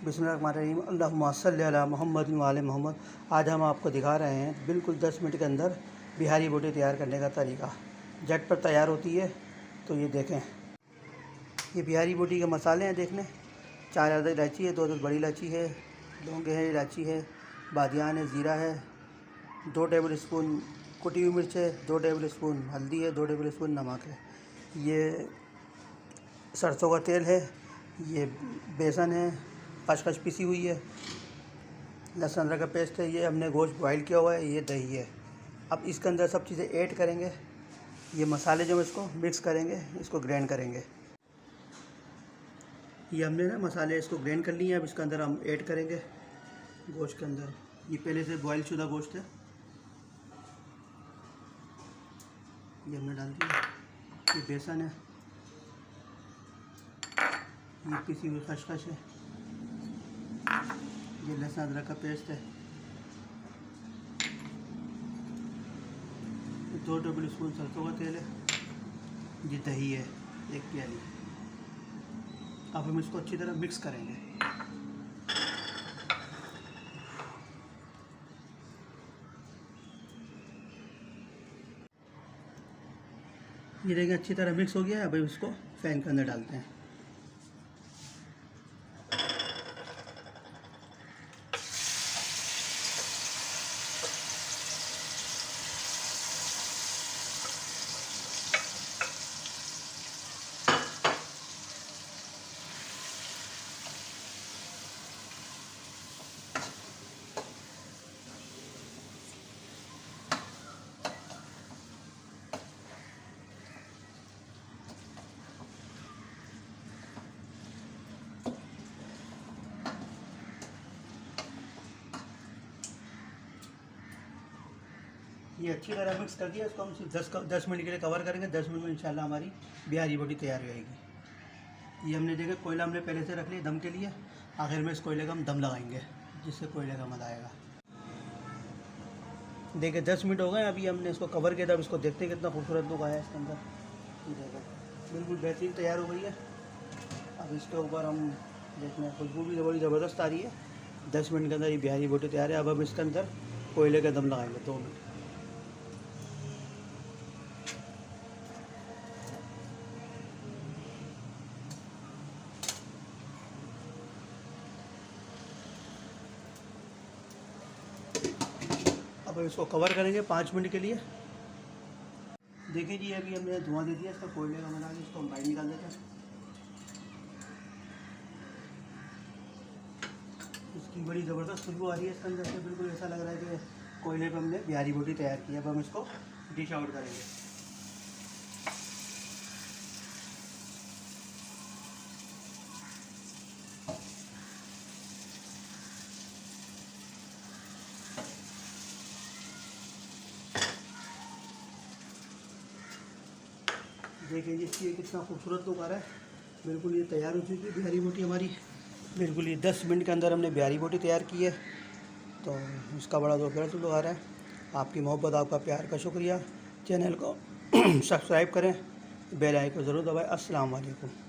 बिस्मिल्लाहिर्रहमानिर्रहीम अल्लाहुम्मा सल्लि अला मुहम्मद व आले मोहम्मद। आज हम आपको दिखा रहे हैं बिल्कुल 10 मिनट के अंदर बिहारी बोटी तैयार करने का तरीका। झटपट तैयार होती है। तो ये देखें, ये बिहारी बोटी के मसाले हैं। देखने 4 अदद इलायची है, 2 अदद बड़ी इलायची है, लौंगे है, इलायची है, बादियान है, ज़ीरा है, 2 टेबल स्पून कुटी हुई मिर्च है, 2 टेबल स्पून हल्दी है, 2 टेबल स्पून नमक है, ये सरसों का तेल है, ये बेसन है, खसखस पिसी हुई है, लहसुन अदरक का पेस्ट है, ये हमने गोश्त बॉईल किया हुआ है, ये दही है। अब इसके अंदर सब चीज़ें ऐड करेंगे। ये मसाले जो इसको मिक्स करेंगे, इसको ग्राइंड करेंगे। ये हमने ना मसाले इसको ग्राइंड कर लिए हैं। अब इसके अंदर हम ऐड करेंगे गोश्त के अंदर। ये पहले से बॉईल शुदा गोश्त है, ये हमने डाल दिया। ये बेसन है, ये पिसी हुई खसखस है, ये लहसुन अदरक का पेस्ट है, 2 टेबल स्पून सरसों का तेल है, ये दही है 1 प्याली। अब हम इसको अच्छी तरह मिक्स करेंगे। ये देखिए अच्छी तरह मिक्स हो गया है। अब इसको फैन के अंदर डालते हैं। ये अच्छी तरह मिक्स कर दिया। इसको हम सिर्फ 10 मिनट के लिए कवर करेंगे। 10 मिनट में इंशाल्लाह हमारी बिहारी बोटी तैयार हो जाएगी। ये हमने देखा कोयला हमने पहले से रख लिया दम के लिए। आखिर में इस कोयले का हम दम लगाएंगे, जिससे कोयले का मज़ा आएगा। देखिए 10 मिनट हो गए। अभी हमने इसको कवर किया था। अब इसको देखते हैं कितना खूबसूरत लुक आया इसके अंदर। देखो बिल्कुल बेहतरीन तैयार हो गई है। अब इसके ऊपर हम देखना, खुशबू भी बड़ी ज़बरदस्त आ रही है। 10 मिनट के अंदर ये बिहारी बोटी तैयार है। अब हम इसके अंदर कोयले का दम लगाएंगे 2 मिनट। अब इसको कवर करेंगे 5 मिनट के लिए। देखिए जी, अभी हमने धुआं दे दिया इसका कोयले का बना के। इसको हम बाहर निकाल देते हैं। इसकी बड़ी ज़बरदस्त खुशबू आ रही है इसके अंदर से। बिल्कुल ऐसा लग रहा है कि कोयले पर हमने बिहारी बोटी तैयार की है। अब हम इसको डिश आउट करेंगे। देखिए इसकी कितना खूबसूरत लुक आ रहा है। बिल्कुल ये तैयार हो चुकी है बिहारी बोटी हमारी। बिल्कुल ये 10 मिनट के अंदर हमने बिहारी बोटी तैयार की है। तो इसका बड़ा ज़बरदस्त लुक आ रहा है। आपकी मोहब्बत, आपका प्यार का शुक्रिया। चैनल को सब्सक्राइब करें, बेल आइकन को ज़रूर दबाएं। अस्सलाम वालेकुम।